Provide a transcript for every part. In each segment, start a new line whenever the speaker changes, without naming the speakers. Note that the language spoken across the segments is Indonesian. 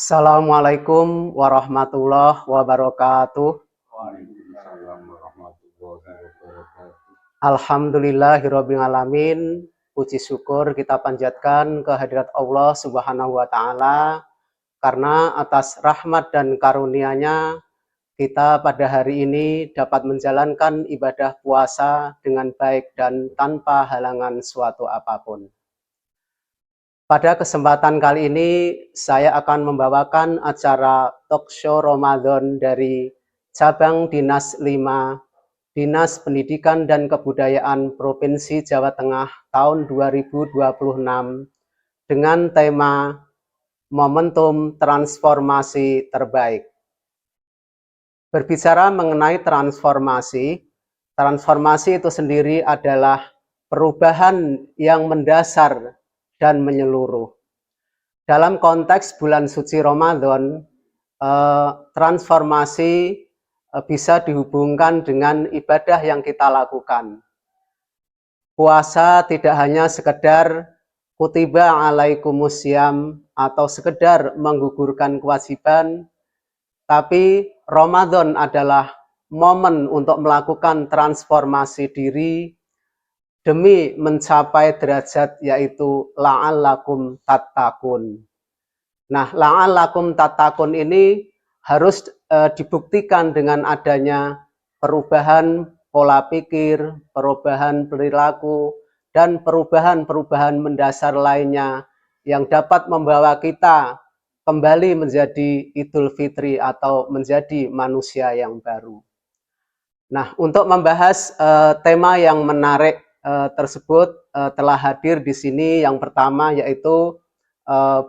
Assalamualaikum warahmatullahi wabarakatuh.
Waalaikumsalam warahmatullahi wabarakatuh.
Alhamdulillahirabbil alamin. Puji syukur kita panjatkan kehadirat Allah Subhanahu wa taala karena atas rahmat dan karunia-Nya kita pada hari ini dapat menjalankan ibadah puasa dengan baik dan tanpa halangan suatu apapun. Pada kesempatan kali ini, saya akan membawakan acara talk show Ramadan dari Cabang Dinas 5, Dinas Pendidikan dan Kebudayaan Provinsi Jawa Tengah tahun 2026 dengan tema Momentum Transformasi Terbaik. Berbicara mengenai transformasi, transformasi itu sendiri adalah perubahan yang mendasar dan menyeluruh. Dalam konteks bulan suci Ramadan, transformasi bisa dihubungkan dengan ibadah yang kita lakukan. Puasa tidak hanya sekedar kutiba alaikumusiyam atau sekedar menggugurkan kewajiban, tapi Ramadan adalah momen untuk melakukan transformasi diri demi mencapai derajat yaitu la'allakum tattaqun. Nah, la'allakum tattaqun ini harus dibuktikan dengan adanya perubahan pola pikir, perubahan perilaku, dan perubahan-perubahan mendasar lainnya yang dapat membawa kita kembali menjadi Idul Fitri atau menjadi manusia yang baru. Nah, untuk membahas tema yang menarik tersebut telah hadir di sini yang pertama yaitu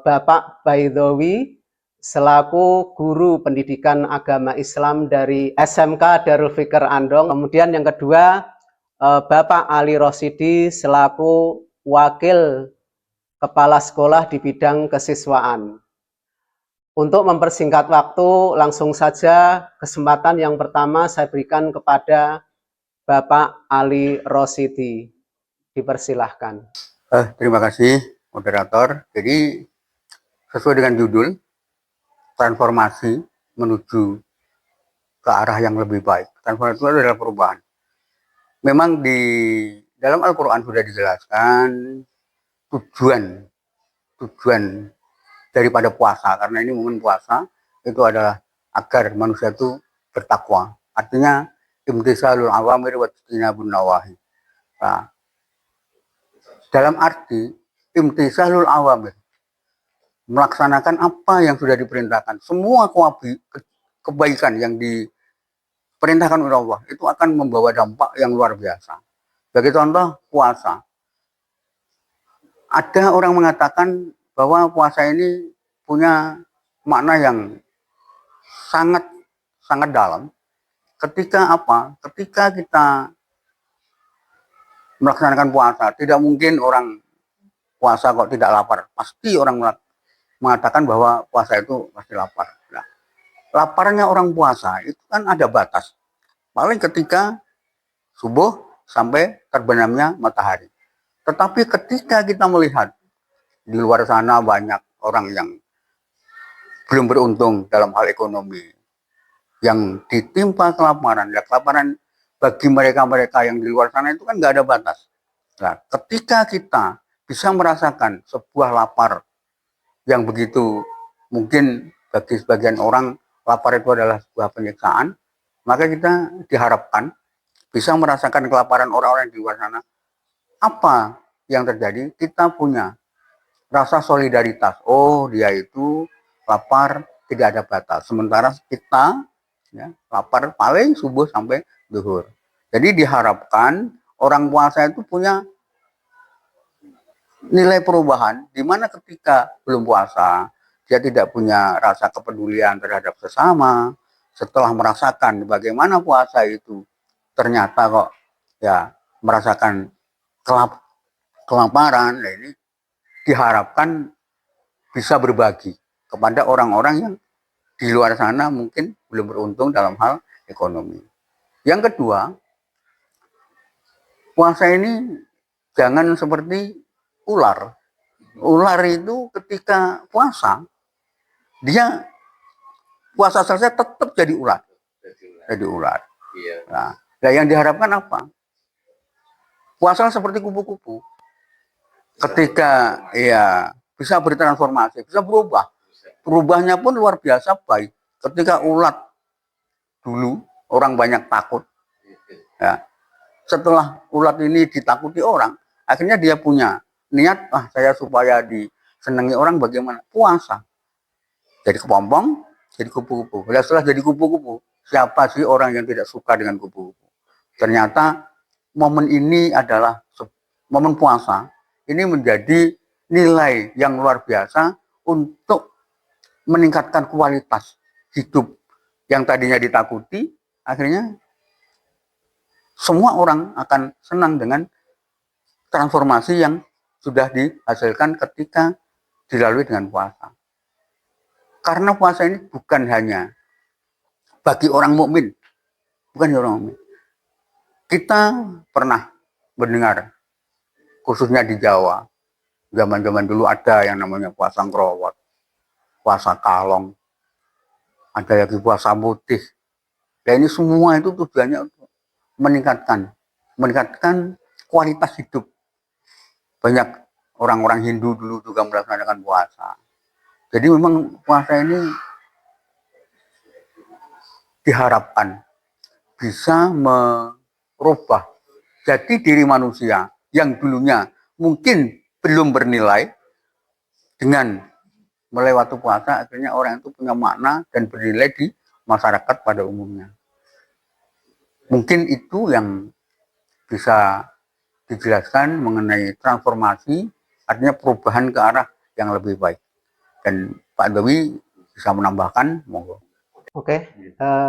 Bapak Baidowi selaku Guru Pendidikan Agama Islam dari SMK Darul Fikr Andong. Kemudian yang kedua Bapak Ali Rosidi selaku Wakil Kepala Sekolah di bidang kesiswaan. Untuk mempersingkat waktu, langsung saja kesempatan yang pertama saya berikan kepada Bapak Ali Rosidi. Dipersilahkan.
Terima kasih moderator. Jadi sesuai dengan judul, transformasi menuju ke arah yang lebih baik. Transformasi itu adalah perubahan. Memang di dalam Al-Quran sudah dijelaskan tujuan daripada puasa. Karena ini momen puasa itu adalah agar manusia itu bertakwa. Artinya imtisalul awamir wa tinabun nawahi. Nah, dalam arti imtisalul awamir, melaksanakan apa yang sudah diperintahkan. Semua kebaikan yang diperintahkan oleh Allah itu akan membawa dampak yang luar biasa. Bagi contoh puasa. Ada orang mengatakan bahwa puasa ini punya makna yang sangat sangat dalam. Ketika apa? Ketika kita melaksanakan puasa, tidak mungkin orang puasa kok tidak lapar. Pasti orang mengatakan bahwa puasa itu pasti lapar. Nah, laparnya orang puasa itu kan ada batas. Paling ketika subuh sampai terbenamnya matahari. Tetapi ketika kita melihat di luar sana banyak orang yang belum beruntung dalam hal ekonomi, yang ditimpa kelaparan, ya kelaparan bagi mereka-mereka yang di luar sana itu kan nggak ada batas. Nah, ketika kita bisa merasakan sebuah lapar yang begitu mungkin bagi sebagian orang lapar itu adalah sebuah penyiksaan, maka kita diharapkan bisa merasakan kelaparan orang-orang di luar sana. Apa yang terjadi? Kita punya rasa solidaritas. Oh, dia itu lapar tidak ada batas. Sementara kita ya, lapar paling subuh sampai zuhur. Jadi diharapkan orang puasa itu punya nilai perubahan di mana ketika belum puasa dia tidak punya rasa kepedulian terhadap sesama. Setelah merasakan bagaimana puasa itu ternyata kok ya merasakan kelaparan, nah ini diharapkan bisa berbagi kepada orang-orang yang di luar sana mungkin belum beruntung dalam hal ekonomi. Yang kedua, puasa ini jangan seperti ular. Ular itu ketika puasa dia puasa selesai tetap jadi ular. Jadi ular.
Iya.
Nah, yang diharapkan apa? Puasa seperti kupu-kupu. Ketika ya bisa bertransformasi, bisa berubah. Perubahannya pun luar biasa baik. Ketika ulat dulu orang banyak takut. Ya. Setelah ulat ini ditakuti orang, akhirnya dia punya niat, saya supaya disenangi orang bagaimana? Puasa. Jadi kepompong, jadi kupu-kupu. Setelah jadi kupu-kupu, siapa sih orang yang tidak suka dengan kupu-kupu? Ternyata momen ini adalah momen puasa. Ini menjadi nilai yang luar biasa untuk meningkatkan kualitas hidup yang tadinya ditakuti. Akhirnya semua orang akan senang dengan transformasi yang sudah dihasilkan ketika dilalui dengan puasa. Karena puasa ini bukan hanya bagi orang mukmin, bukan orang mukmin. Kita pernah mendengar, khususnya di Jawa, zaman-zaman dulu ada yang namanya puasa ngrowot, puasa kalong, ada lagi puasa putih. Dan ini semua itu tujuannya untuk meningkatkan kualitas hidup. Banyak orang-orang Hindu dulu juga melaksanakan puasa. Jadi memang puasa ini diharapkan bisa merubah jati diri manusia yang dulunya mungkin belum bernilai, dengan melewati puasa akhirnya orang itu punya makna dan bernilai di masyarakat pada umumnya. Mungkin itu yang bisa dijelaskan mengenai transformasi, artinya perubahan ke arah yang lebih baik. Dan Pak Dewi bisa menambahkan, monggo.
Oke,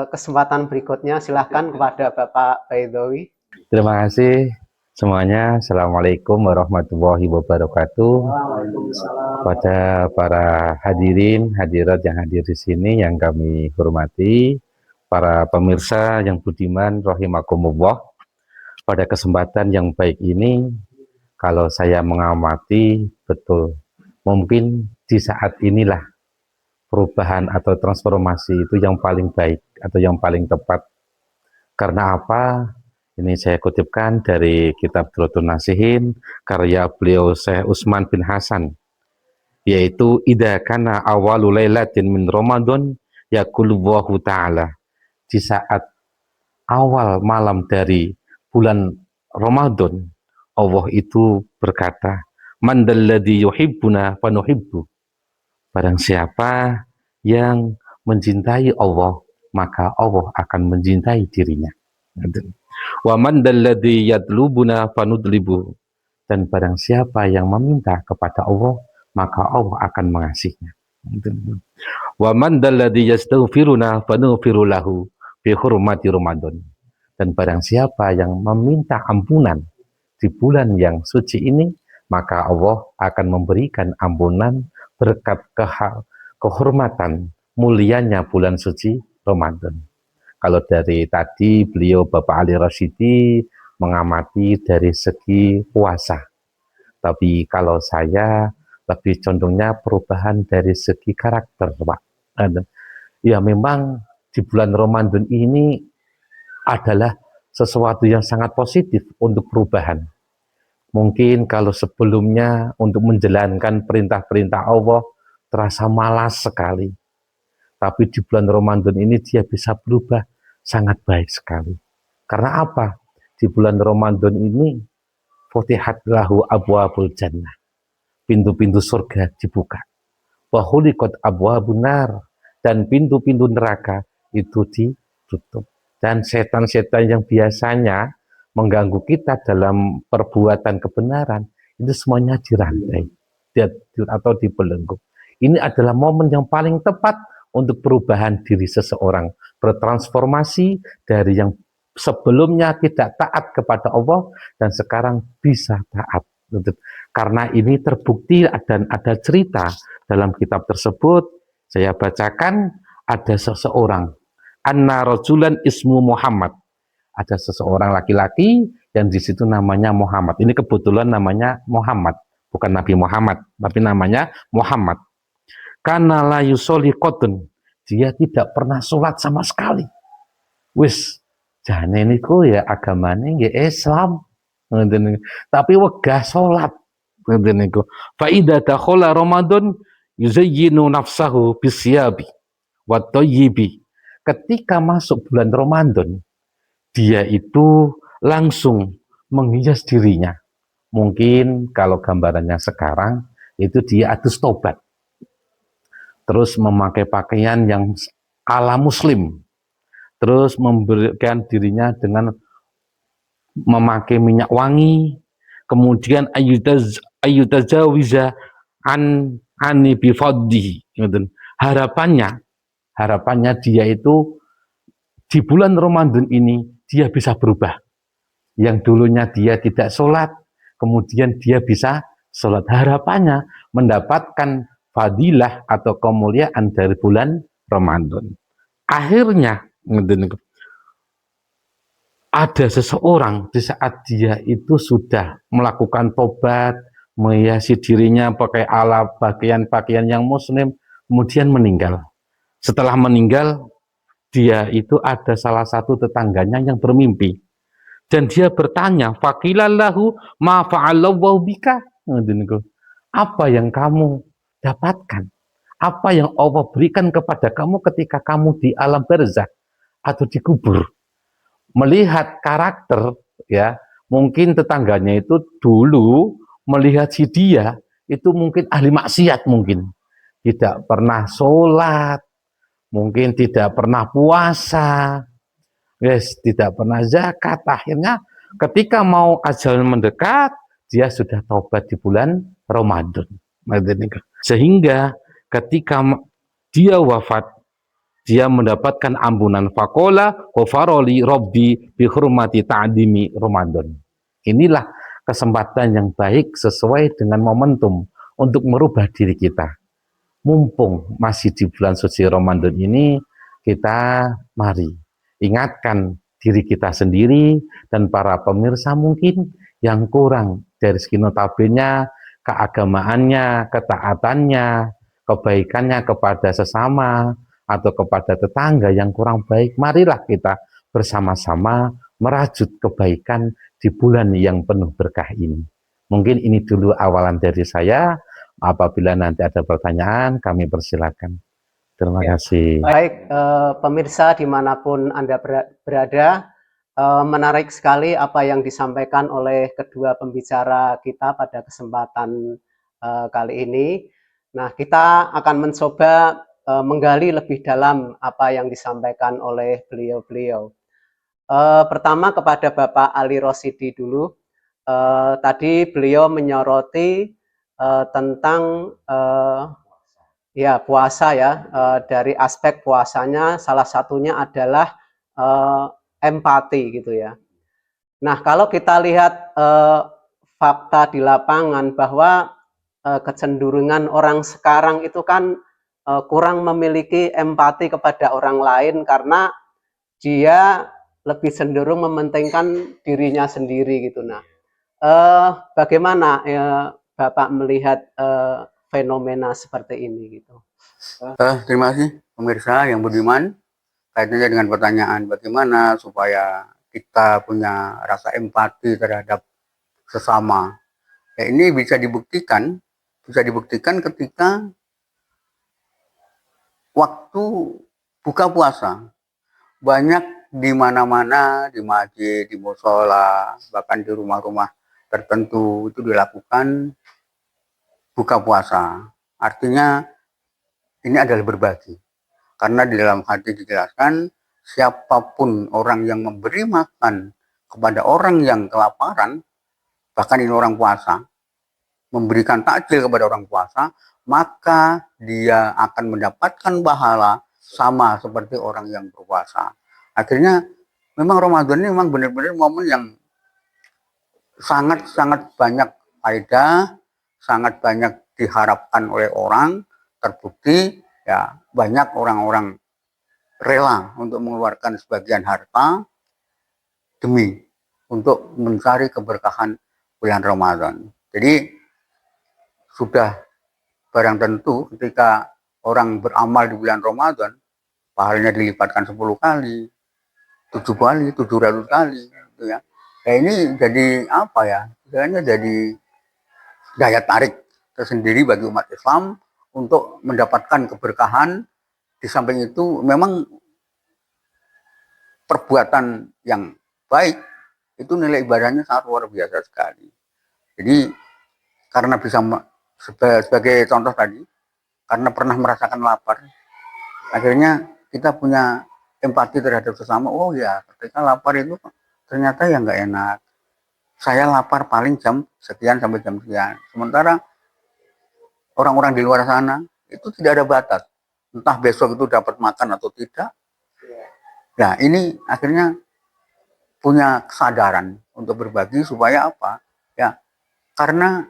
kesempatan berikutnya silahkan kepada Bapak Baidowi.
Terima kasih semuanya. Assalamualaikum warahmatullahi wabarakatuh. Pada para hadirin, hadirat yang hadir di sini yang kami hormati, para pemirsa yang budiman rahimakumullah. Pada kesempatan yang baik ini, kalau saya mengamati betul, mungkin di saat inilah perubahan atau transformasi itu yang paling baik atau yang paling tepat. Karena apa? Ini saya kutipkan dari kitab Durratun Nasihin, karya beliau Syekh Utsman bin Hasan, yaitu idza kana awwalu lailatin min Ramadan yaqulullahu ta'ala. Di saat awal malam dari bulan Ramadan, Allah itu berkata, man dalladzi yuhibbuna fanuhibbu. Barang siapa yang mencintai Allah, maka Allah akan mencintai dirinya. Wa man dalladzi yatlubuna fanudlibu. Dan barang siapa yang meminta kepada Allah, maka Allah akan mengasihinya. Wa man dalladzi yastaghfiruna fanughfiru lahu bi hurmati Ramadan. Dan barang siapa yang meminta ampunan di bulan yang suci ini, maka Allah akan memberikan ampunan berkat kehormatan mulianya bulan suci Ramadan. Kalau dari tadi beliau Bapak Ali Rasyidi mengamati dari segi puasa. Tapi kalau saya lebih condongnya perubahan dari segi karakter, Pak. Ya memang di bulan Ramadan ini adalah sesuatu yang sangat positif untuk perubahan. Mungkin kalau sebelumnya untuk menjalankan perintah-perintah Allah terasa malas sekali. Tapi di bulan Ramadan ini dia bisa berubah sangat baik sekali. Karena apa? Di bulan Ramadan ini futihat lahu abwabul jannah. Pintu-pintu surga dibuka. Wa khuliqat abwabun nar, dan pintu-pintu neraka itu ditutup. Dan setan-setan yang biasanya mengganggu kita dalam perbuatan kebenaran, itu semuanya dirantai atau dibelenggu. Ini adalah momen yang paling tepat untuk perubahan diri seseorang, bertransformasi dari yang sebelumnya tidak taat kepada Allah dan sekarang bisa taat. Karena ini terbukti dan ada cerita dalam kitab tersebut, saya bacakan, ada seseorang, anna rajulan ismu Muhammad, ada seseorang laki-laki yang di situ namanya Muhammad. Ini kebetulan namanya Muhammad, bukan Nabi Muhammad, tapi namanya Muhammad. Karena la yusolli qotun, dia tidak pernah sholat sama sekali. Wis, jane niku ya agamane nggih Islam. Tapi wegah sholat. Ngoten niku. Fa idza dakhala Ramadan yuzayyinu nafsahu bisyabi wa thayyibi. Ketika masuk bulan Ramadan, dia itu langsung menghias dirinya. Mungkin kalau gambarannya sekarang itu dia adus tobat. Terus memakai pakaian yang ala muslim. Terus memberikan dirinya dengan memakai minyak wangi, kemudian ayyutazawiza ani bifaddihi. Harapannya dia itu di bulan Ramadan ini dia bisa berubah. Yang dulunya dia tidak sholat, kemudian dia bisa sholat. Harapannya mendapatkan fadilah atau kemuliaan dari bulan Ramadan. Akhirnya ada seseorang di saat dia itu sudah melakukan tobat, menghiasi dirinya pakai ala pakaian-pakaian yang muslim, kemudian meninggal. Setelah meninggal, dia itu ada salah satu tetangganya yang bermimpi. Dan dia bertanya, faqilallahu ma fa'allahu bika? Apa yang kamu dapatkan? Apa yang Allah berikan kepada kamu ketika kamu di alam barzakh atau dikubur? Melihat karakter, ya, mungkin tetangganya itu dulu melihat si dia itu mungkin ahli maksiat, mungkin tidak pernah sholat, mungkin tidak pernah puasa, yes, tidak pernah zakat. Akhirnya ketika mau ajal mendekat, dia sudah taubat di bulan Ramadan. Sehingga ketika dia wafat, dia mendapatkan ampunan. Faqala ghafaroli rabbi bi hurmati ta'dimi Ramadan. Inilah kesempatan yang baik sesuai dengan momentum untuk merubah diri kita. Mumpung masih di bulan suci Ramadan ini, kita mari ingatkan diri kita sendiri dan para pemirsa mungkin yang kurang dari segi notabene, keagamaannya, ketaatannya, kebaikannya kepada sesama atau kepada tetangga yang kurang baik. Marilah kita bersama-sama merajut kebaikan di bulan yang penuh berkah ini. Mungkin ini dulu awalan dari saya. Apabila nanti ada pertanyaan, kami persilakan. Terima kasih.
Baik, pemirsa dimanapun Anda berada, menarik sekali apa yang disampaikan oleh kedua pembicara kita pada kesempatan kali ini. Nah, kita akan mencoba menggali lebih dalam apa yang disampaikan oleh beliau-beliau. Pertama kepada Bapak Ali Rosidi dulu. Tadi beliau menyoroti tentang ya puasa ya, dari aspek puasanya salah satunya adalah empati gitu ya. Nah, kalau kita lihat fakta di lapangan bahwa kecenderungan orang sekarang itu kan kurang memiliki empati kepada orang lain karena dia lebih cenderung mementingkan dirinya sendiri gitu. Nah, bagaimana Bapak melihat fenomena seperti ini gitu?
Terima kasih pemirsa yang budiman. Kaitannya dengan pertanyaan bagaimana supaya kita punya rasa empati terhadap sesama. Ya, ini bisa dibuktikan ketika waktu buka puasa. Banyak di mana-mana, di masjid, di musola, bahkan di rumah-rumah tertentu itu dilakukan buka puasa. Artinya ini adalah berbagi. Karena di dalam hadis dijelaskan siapapun orang yang memberi makan kepada orang yang kelaparan, bahkan ini orang puasa, memberikan takjil kepada orang puasa, maka dia akan mendapatkan pahala sama seperti orang yang berpuasa. Akhirnya memang Ramadan ini memang benar-benar momen yang sangat-sangat banyak faedah, sangat banyak diharapkan oleh orang. Terbukti ya banyak orang-orang rela untuk mengeluarkan sebagian harta demi untuk mencari keberkahan bulan Ramadan. Jadi sudah barang tentu ketika orang beramal di bulan Ramadan, pahalanya dilipatkan 10 kali, 7 kali, 700 kali, gitu ya. Nah, ini jadi apa ya? Istilahnya jadi daya tarik tersendiri bagi umat Islam untuk mendapatkan keberkahan. Di samping itu memang perbuatan yang baik itu nilai ibadahnya sangat luar biasa sekali. Jadi karena bisa sebagai contoh tadi, karena pernah merasakan lapar, akhirnya kita punya empati terhadap sesama. Oh ya, ketika lapar itu ternyata ya nggak enak. Saya lapar paling jam sekian sampai jam sekian. Sementara orang-orang di luar sana itu tidak ada batas. Entah besok itu dapat makan atau tidak. Nah, ini akhirnya punya kesadaran untuk berbagi supaya apa? Ya, karena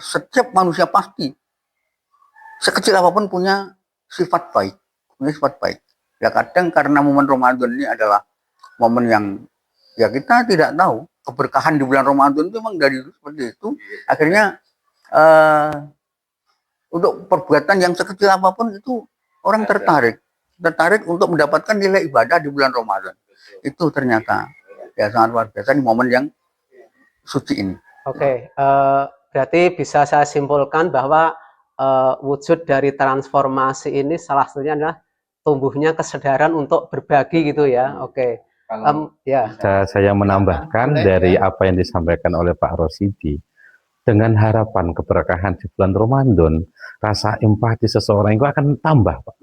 setiap manusia pasti sekecil apapun punya sifat baik, Ya kadang karena momen Ramadan ini adalah momen yang ya kita tidak tahu keberkahan di bulan Ramadan itu memang dari seperti itu. Akhirnya untuk perbuatan yang sekecil apapun itu orang tertarik untuk mendapatkan nilai ibadah di bulan Ramadan. Itu ternyata ya sangat luar biasa di momen yang suci ini.
Oke, berarti bisa saya simpulkan bahwa wujud dari transformasi ini salah satunya adalah tumbuhnya kesadaran untuk berbagi gitu ya. Oke. Ya.
Saya menambahkan dari apa yang disampaikan oleh Pak Rosidi, dengan harapan keberkahan di bulan Ramadan, rasa empati seseorang itu akan tambah, Pak.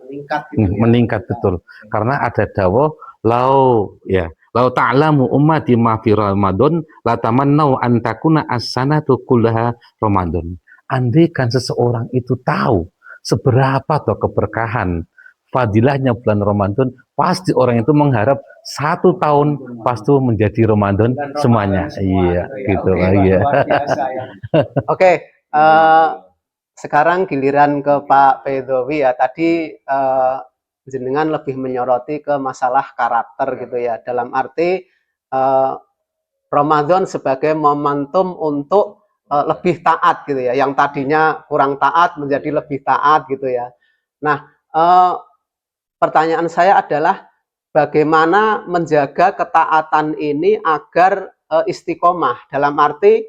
Meningkat betul. Karena ada dawuh lau ta'lamu ummati ma fi Ramadan la tamannau an takuna as-sanatu kullaha Ramadan. Andaikan seseorang itu tahu seberapa toh keberkahan fadilahnya bulan Ramadan, pasti orang itu mengharap 1 tahun pasti menjadi Ramadan semuanya. Iya, gitu. Iya.
Oke, sekarang giliran ke Pak Bedowi ya. Tadi jenengan lebih menyoroti ke masalah karakter gitu ya. Dalam arti Ramadan sebagai momentum untuk lebih taat gitu ya. Yang tadinya kurang taat menjadi lebih taat gitu ya. Nah, pertanyaan saya adalah bagaimana menjaga ketaatan ini agar istiqomah. Dalam arti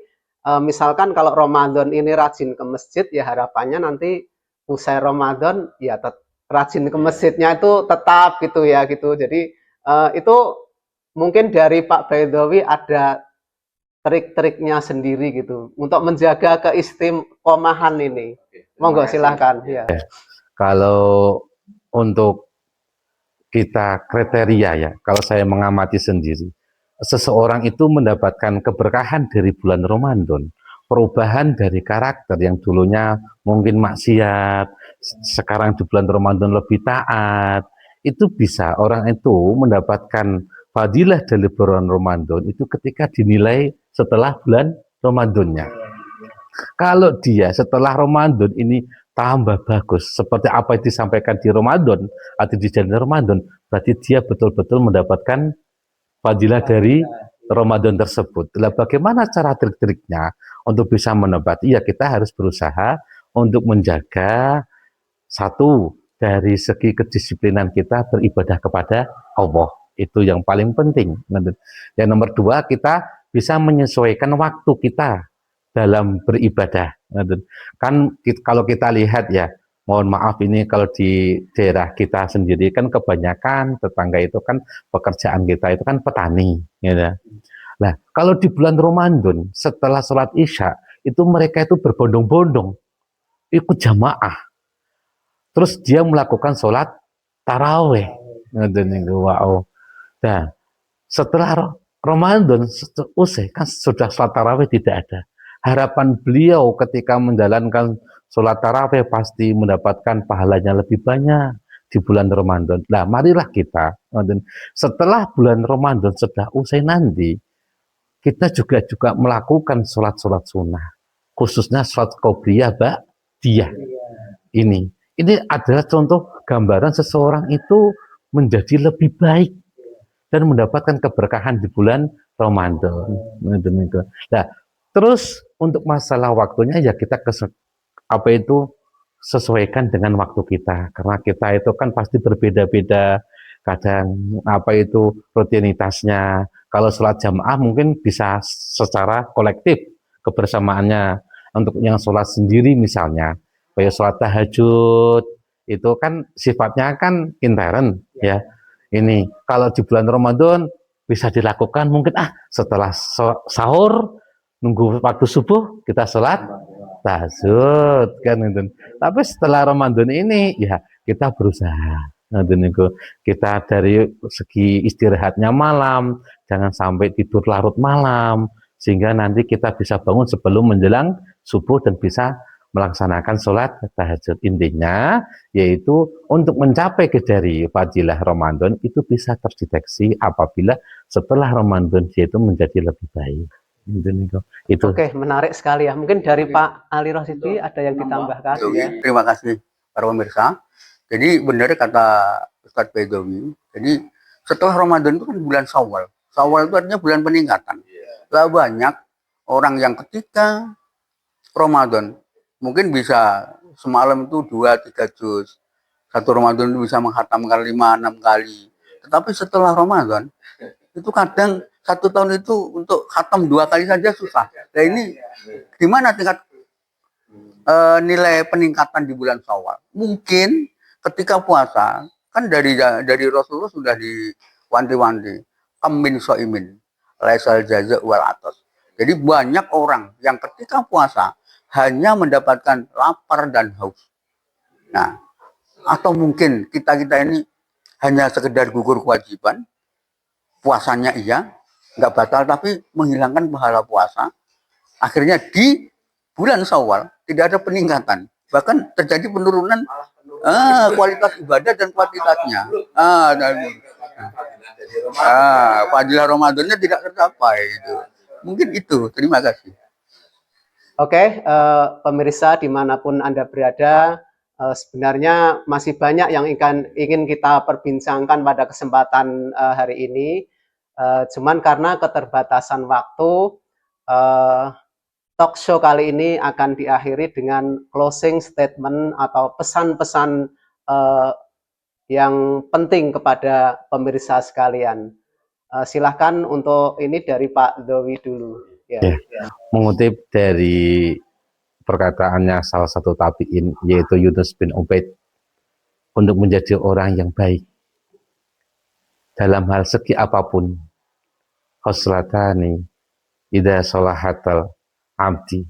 misalkan kalau Ramadan ini rajin ke masjid, ya harapannya nanti usai Ramadan ya rajin ke masjidnya itu tetap gitu ya gitu. Jadi itu mungkin dari Pak Baidowi ada trik-triknya sendiri gitu untuk menjaga keistiqomahan ini. Monggo silahkan. Ya.
Kalau untuk kita kriteria ya, kalau saya mengamati sendiri, seseorang itu mendapatkan keberkahan dari bulan Ramadan, perubahan dari karakter yang dulunya mungkin maksiat, sekarang di bulan Ramadan lebih taat, itu bisa orang itu mendapatkan fadilah dari bulan Ramadan itu ketika dinilai setelah bulan Ramadannya. Kalau dia setelah Ramadan ini tambah bagus seperti apa yang disampaikan di Ramadan atau di jalan Ramadan, berarti dia betul-betul mendapatkan fadilah dari Ramadan tersebut. Nah, bagaimana cara trik-triknya untuk bisa menepati? Ya kita harus berusaha untuk menjaga satu dari segi kedisiplinan kita beribadah kepada Allah. Itu yang paling penting. Yang nomor 2, kita bisa menyesuaikan waktu kita dalam beribadah. Kan kalau kita lihat ya, mohon maaf ini kalau di daerah kita sendiri kan kebanyakan tetangga itu kan pekerjaan kita itu kan petani. Ya. Nah, kalau di bulan Ramadan setelah sholat Isya itu mereka itu berbondong-bondong ikut jamaah. Terus dia melakukan sholat taraweh. Wow. Nah, setelah Ramadan usai kan sudah sholat taraweh tidak ada. Harapan beliau ketika menjalankan sholat taraweh pasti mendapatkan pahalanya lebih banyak di bulan Ramadan. Nah, marilah kita setelah bulan Ramadan sudah usai nanti, kita juga melakukan sholat-sholat sunnah, khususnya sholat qobliyah ba'diyah. Ini adalah contoh gambaran seseorang itu menjadi lebih baik dan mendapatkan keberkahan di bulan Ramadan. Nah, terus untuk masalah waktunya ya kita sesuaikan dengan waktu kita, karena kita itu kan pasti berbeda-beda, kadang apa itu rutinitasnya. Kalau sholat jamaah mungkin bisa secara kolektif kebersamaannya. Untuk yang sholat sendiri misalnya, kayak sholat tahajud itu kan sifatnya kan intern ya. Ini kalau di bulan Ramadan bisa dilakukan mungkin setelah sahur nunggu waktu subuh kita sholat tahajud kan itu. Tapi setelah Ramadan ini ya kita berusaha. Nah, kita dari segi istirahatnya malam, jangan sampai tidur larut malam, sehingga nanti kita bisa bangun sebelum menjelang subuh dan bisa melaksanakan sholat tahajud. Intinya yaitu untuk mencapai dari fadilah Ramadan itu bisa terdeteksi apabila setelah Ramadan dia itu menjadi lebih baik. Itu.
Oke, menarik sekali ya. Mungkin dari Pak Ali Rosyidi ada yang ditambahkan.
Ya. Terima kasih para pemirsa. Jadi benar kata Ustadz Bedowi. Jadi setelah Ramadan itu kan bulan Syawal. Syawal itu artinya bulan peningkatan. Lah banyak orang yang ketika Ramadan mungkin bisa semalam itu 2-3 juz. Satu Ramadan itu bisa menghatamkan 5-6 kali. Tetapi setelah Ramadan itu kadang 1 tahun itu untuk khatam 2 kali saja susah. Nah ini gimana tingkat nilai peningkatan di bulan Syawal? Mungkin ketika puasa kan dari Rasulullah sudah diwanti-wanti amin soimin laisal jaza wal atas. Jadi banyak orang yang ketika puasa hanya mendapatkan lapar dan haus. Nah, atau mungkin kita ini hanya sekedar gugur kewajiban, puasanya iya, nggak batal tapi menghilangkan pahala puasa. Akhirnya di bulan Syawal tidak ada peningkatan, bahkan terjadi penurunan kualitas ibadah dan kuantitasnya. Fadilah Ramadannya tidak tercapai itu. Mungkin itu. Terima kasih.
Oke, pemirsa dimanapun Anda berada, sebenarnya masih banyak yang ingin kita perbincangkan pada kesempatan hari ini. Cuman karena keterbatasan waktu, talk show kali ini akan diakhiri dengan closing statement atau pesan-pesan yang penting kepada pemirsa sekalian. Silahkan untuk ini dari Pak Dowi dulu.
Ya. Mengutip dari perkataannya salah satu tabi'in yaitu Yunus bin Ubaid, untuk menjadi orang yang baik dalam hal segi apapun, khoslatani idza sholahatal abdi,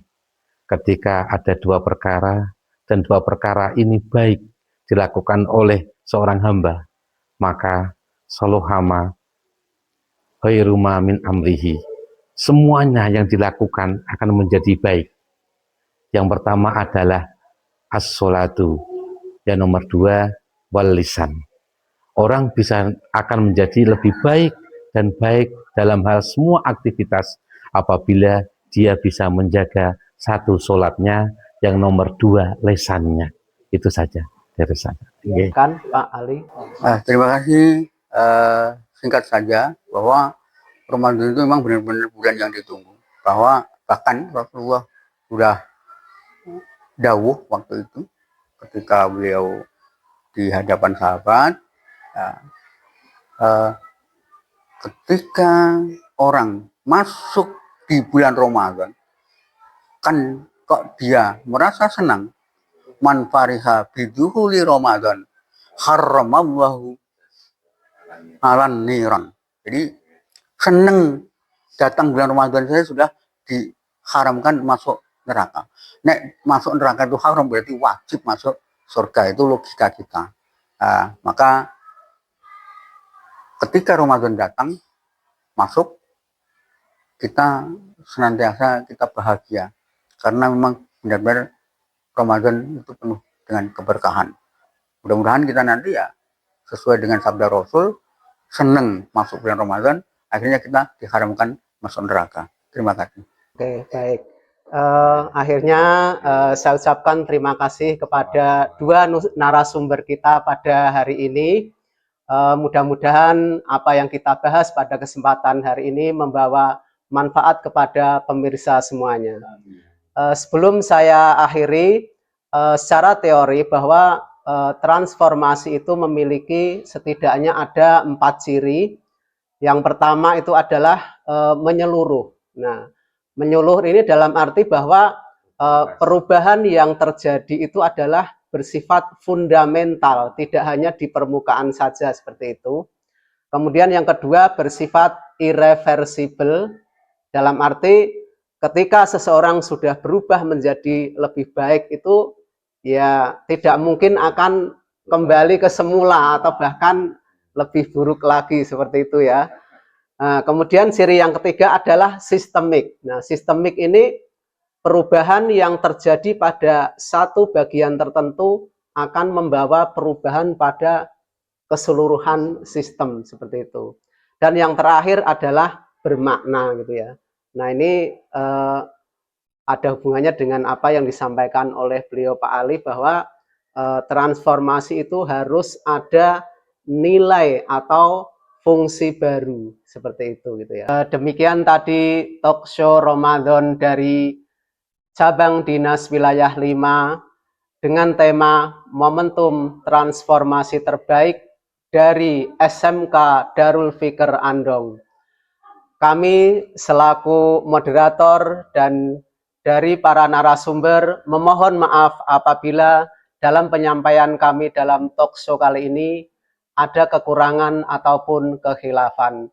ketika ada 2 perkara dan 2 perkara ini baik dilakukan oleh seorang hamba, maka saluhama khairuma min amrihi, semuanya yang dilakukan akan menjadi baik. Yang pertama adalah as-sholatu, yang nomor 2 wal lisan. Orang akan menjadi lebih baik dan baik dalam hal semua aktivitas apabila dia bisa menjaga 1 sholatnya, yang nomor 2 lesannya. Itu saja dari saya.
Kan Pak Ali.
Terima kasih. Singkat saja bahwa Ramadan itu memang benar-benar bulan yang ditunggu. Bahwa bahkan Rasulullah sudah dawuh waktu itu ketika beliau di hadapan sahabat, ketika orang masuk di bulan Ramadan, kan kok dia merasa senang. Man fariha biduhuli Ramadan haramallahu alan niran. Jadi senang datang bulan Ramadan saya sudah diharamkan masuk neraka. Nek masuk neraka itu haram berarti wajib masuk surga, itu logika kita. Maka ketika Ramadan datang masuk, kita senantiasa kita bahagia karena memang benar-benar Ramadan itu penuh dengan keberkahan. Mudah-mudahan kita nanti ya sesuai dengan sabda Rasul, senang masuk bulan Ramadan, akhirnya kita diharamkan masuk neraka. Terima kasih.
Oke, baik. Akhirnya saya ucapkan terima kasih kepada 2 narasumber kita pada hari ini. Mudah-mudahan apa yang kita bahas pada kesempatan hari ini membawa manfaat kepada pemirsa semuanya. Sebelum saya akhiri, secara teori bahwa transformasi itu memiliki setidaknya ada 4 ciri. Yang pertama itu adalah menyeluruh. Nah, menyeluruh ini dalam arti bahwa perubahan yang terjadi itu adalah bersifat fundamental, tidak hanya di permukaan saja seperti itu. Kemudian yang kedua bersifat irreversible, dalam arti ketika seseorang sudah berubah menjadi lebih baik itu ya tidak mungkin akan kembali ke semula atau bahkan lebih buruk lagi seperti itu ya. Nah, kemudian ciri yang ketiga adalah sistemik. Nah, sistemik ini perubahan yang terjadi pada satu bagian tertentu akan membawa perubahan pada keseluruhan sistem seperti itu. Dan yang terakhir adalah bermakna gitu ya. Nah, ini ada hubungannya dengan apa yang disampaikan oleh beliau Pak Ali bahwa transformasi itu harus ada nilai atau fungsi baru seperti itu gitu ya. Demikian tadi talk show Ramadan dari cabang dinas wilayah 5 dengan tema momentum transformasi terbaik dari SMK Darul Fikr Andong. Kami selaku moderator dan dari para narasumber memohon maaf apabila dalam penyampaian kami dalam talk show kali ini ada kekurangan ataupun kekhilafan.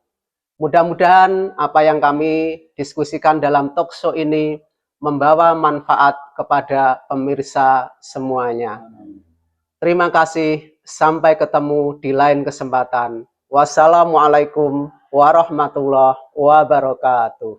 Mudah-mudahan apa yang kami diskusikan dalam talk show ini membawa manfaat kepada pemirsa semuanya. Terima kasih, sampai ketemu di lain kesempatan. Wassalamualaikum warahmatullahi wabarakatuh.